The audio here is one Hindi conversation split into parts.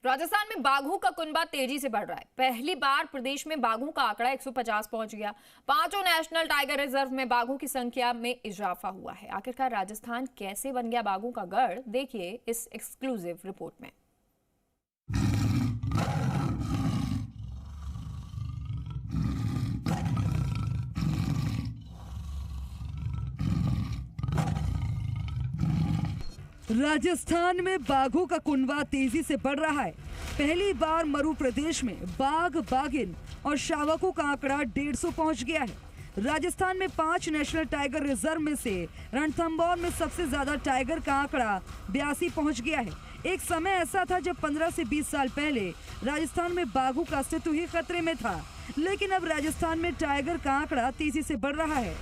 राजस्थान में बाघों का कुनबा तेजी से बढ़ रहा है। पहली बार प्रदेश में बाघों का आंकड़ा 150 पहुंच गया। 5 नेशनल टाइगर रिजर्व में बाघों की संख्या में इजाफा हुआ है। आखिरकार राजस्थान कैसे बन गया बाघों का गढ़, देखिए इस एक्सक्लूसिव रिपोर्ट में। राजस्थान में बाघों का कुनबा तेजी से बढ़ रहा है। पहली बार मरु प्रदेश में बाघ, बाघिन और शावकों का आंकड़ा 150 पहुंच गया है। राजस्थान में 5 नेशनल टाइगर रिजर्व में से रणथंभौर में सबसे ज्यादा टाइगर का आंकड़ा 82 पहुंच गया है। एक समय ऐसा था जब 15 से 20 साल पहले राजस्थान में बाघों का अस्तित्व ही खतरे में था, लेकिन अब राजस्थान में टाइगर का आंकड़ा तेजी से बढ़ रहा है।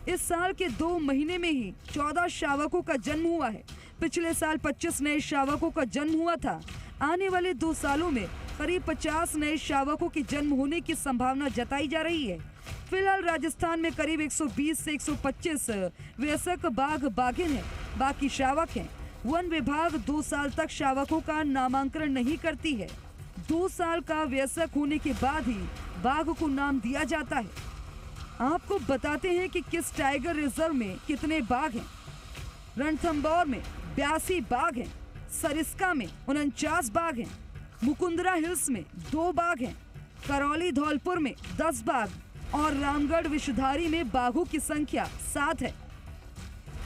इस साल के 2 महीने में ही 14 शावकों का जन्म हुआ है। पिछले साल 25 नए शावकों का जन्म हुआ था। आने वाले 2 सालों में करीब 50 नए शावकों के जन्म होने की संभावना जताई जा रही है। फिलहाल राजस्थान में करीब 120 से 125 वयस्क बाघ बाघिन हैं, बाकी शावक हैं। वन विभाग 2 साल तक शावकों का नामांकन नहीं करती है। 2 साल का वयस्क होने के बाद ही बाघ को नाम दिया जाता है। आपको बताते हैं कि किस टाइगर रिजर्व में कितने बाघ हैं। रणथंभौर में 82 बाघ हैं, सरिस्का में 49 बाघ हैं, मुकुंदरा हिल्स में 2 बाघ हैं, करौली धौलपुर में 10 बाघ और रामगढ़ विषधारी में बाघों की संख्या 7 है।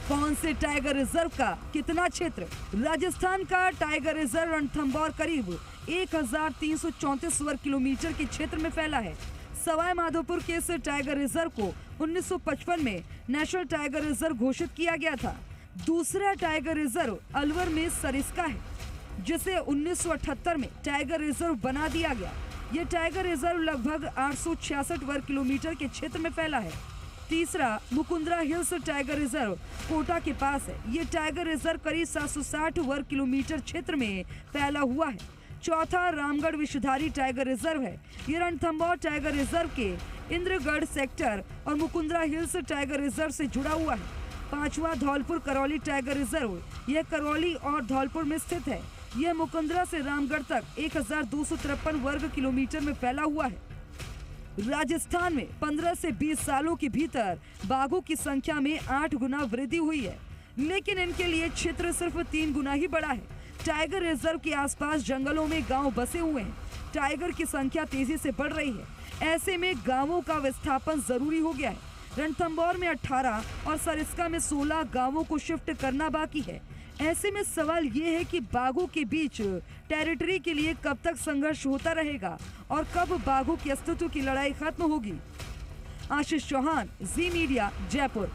कौन से टाइगर रिजर्व का कितना क्षेत्र? राजस्थान का टाइगर रिजर्व रणथंभौर करीब 1334 वर्ग किलोमीटर के क्षेत्र में फैला है। सवाई माधोपुर के इस टाइगर रिजर्व को 1955 में नेशनल टाइगर रिजर्व घोषित किया गया था। दूसरा टाइगर रिजर्व अलवर में सरिस्का है, जिसे 1978 में टाइगर रिजर्व बना दिया गया। यह टाइगर रिजर्व लगभग 866 वर्ग किलोमीटर के क्षेत्र में फैला है। तीसरा Mukundra hills tiger reserve Kota के पास है। ये टाइगर रिजर्व करीब 760 वर्ग किलोमीटर क्षेत्र में फैला हुआ है। चौथा रामगढ़ विषधारी टाइगर रिजर्व है। ये रणथंभौर टाइगर रिजर्व के इंद्रगढ़ सेक्टर और मुकुंदरा हिल्स टाइगर रिजर्व से जुड़ा हुआ है। 5वां धौलपुर करौली टाइगर रिजर्व, यह करौली और धौलपुर में स्थित है। यह मुकुंदरा से रामगढ़ तक 1253 वर्ग किलोमीटर में फैला हुआ है। राजस्थान में 15 से 20 सालों के भीतर बाघों की संख्या में 8 गुना वृद्धि हुई है, लेकिन इनके लिए क्षेत्र सिर्फ 3 गुना ही बड़ा है। टाइगर रिजर्व के आसपास जंगलों में गांव बसे हुए हैं। टाइगर की संख्या तेजी से बढ़ रही है। ऐसे में गांवों का विस्थापन जरूरी हो गया है। रणथंभौर में 18 और सरिस्का में 16 गांवों को शिफ्ट करना बाकी है। ऐसे में सवाल ये है कि बाघों के बीच टेरिटरी के लिए कब तक संघर्ष होता रहेगा और कब बाघों के अस्तित्व की लड़ाई खत्म होगी। आशीष चौहान, जी मीडिया, जयपुर।